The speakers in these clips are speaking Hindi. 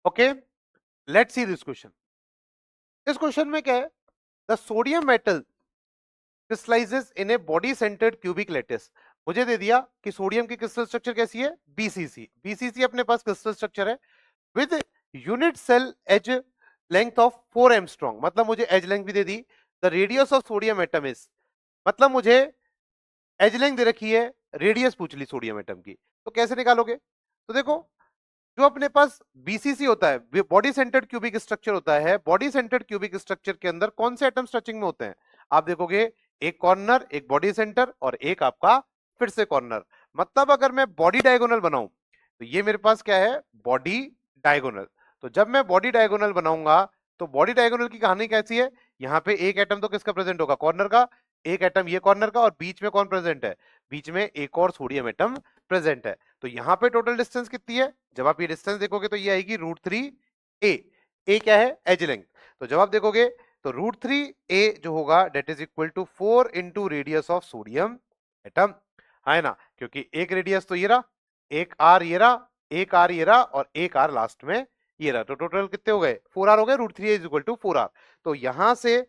Okay, let's see this question. इस क्वेश्चन में क्या है, the sodium metal crystallises in a body centred cubic lattice. मुझे दे दिया कि सोडियम की क्रिस्टल स्ट्रक्चर कैसी है, बीसीसी। बीसीसी अपने पास क्रिस्टल स्ट्रक्चर है with unit cell edge length of 4 angstrom. मतलब मुझे एज लेंथ भी दे दी। The radius of sodium atom is, मतलब मुझे एज लेंथ दे रखी है, रेडियस पूछ ली सोडियम एटम की, तो कैसे निकालोगे? तो देखो, जो अपने पास बीसीसी होता है, बॉडी सेंटर्ड क्यूबिक स्ट्रक्चर होता है, बॉडी सेंटर्ड क्यूबिक स्ट्रक्चर के अंदर कौन से एटम स्ट्रचिंग में होते हैं? आप देखोगे, एक कॉर्नर, एक बॉडी सेंटर और एक आपका फिर से कॉर्नर। मतलब अगर मैं बॉडी डायगोनल बनाऊं तो ये मेरे पास क्या है, बॉडी डायगोनल। तो जब मैं बॉडी डायगोनल बनाऊंगा तो बॉडी डायगोनल की कहानी कैसी है, यहां पे एक एटम तो किसका प्रेजेंट होगा, कॉर्नर का, एक एटम ये कॉर्नर का, और बीच में कौन प्रेजेंट है, बीच में एक और सोडियम एटम प्रेजेंट है। तो यहां पे टोटल डिस्टेंस कितनी है, जब आप ये डिस्टेंस देखोगे तो ये आएगी √3a। ए क्या है, एज लेंथ। तो जब आप देखोगे तो √3a जो होगा that is equal to 4 into radius of sodium atom, है ना, क्योंकि एक रेडियस तो ये रहा, एक आर ये रहा, एक आर ये रहा और एक आर लास्ट में ये रहा। तो टोटल कितने हो गए, 4r हो गए। √3a is equal to 4r। तो यहां से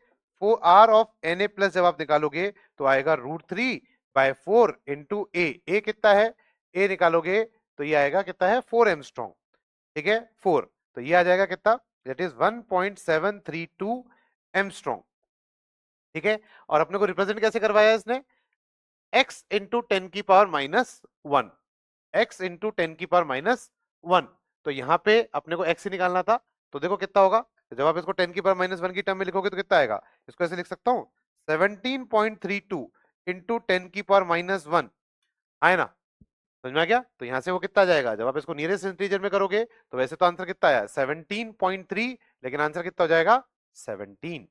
4r ऑफ Na प्लस जब आप निकालोगे तो आएगा √3/4 इंटू ए कितना है, ए निकालोगे तो ये आएगा कितना है, 4 एंगस्ट्रॉम। ठीक है, 4, तो ये आ जाएगा कितना, दैट इज 1.732 एंगस्ट्रॉम। ठीक है, और अपने को रिप्रेजेंट कैसे करवाया इसने, x इंटू 10⁻⁻1, x इंटू 10⁻⁻1। तो यहां पे अपने को x ही निकालना था। तो देखो कितना होगा, तो जब आप इसको 10⁻⁻1 की टर्म में लिखोगे तो कितना आएगा, इसको ऐसे लिख सकता हूं, 17.32 इंटू 10⁻1, है ना, समझ में आ गया? तो यहां से वो कितना जाएगा, जब आप इसको नियरेस्ट इंटीजर में करोगे तो वैसे तो आंसर कितना आया, 17.3, लेकिन आंसर कितना हो जाएगा, 17।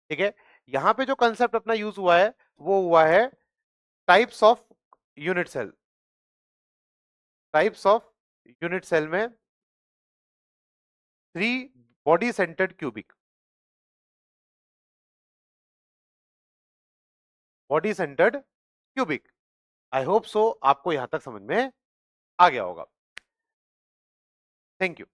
ठीक है, यहां पे जो कंसेप्ट अपना यूज हुआ है वो हुआ है types of unit cell. Types of unit cell में 3 body centred cubic, body centred cubic. I hope so आपको यहां तक समझ में आ गया होगा। Thank you.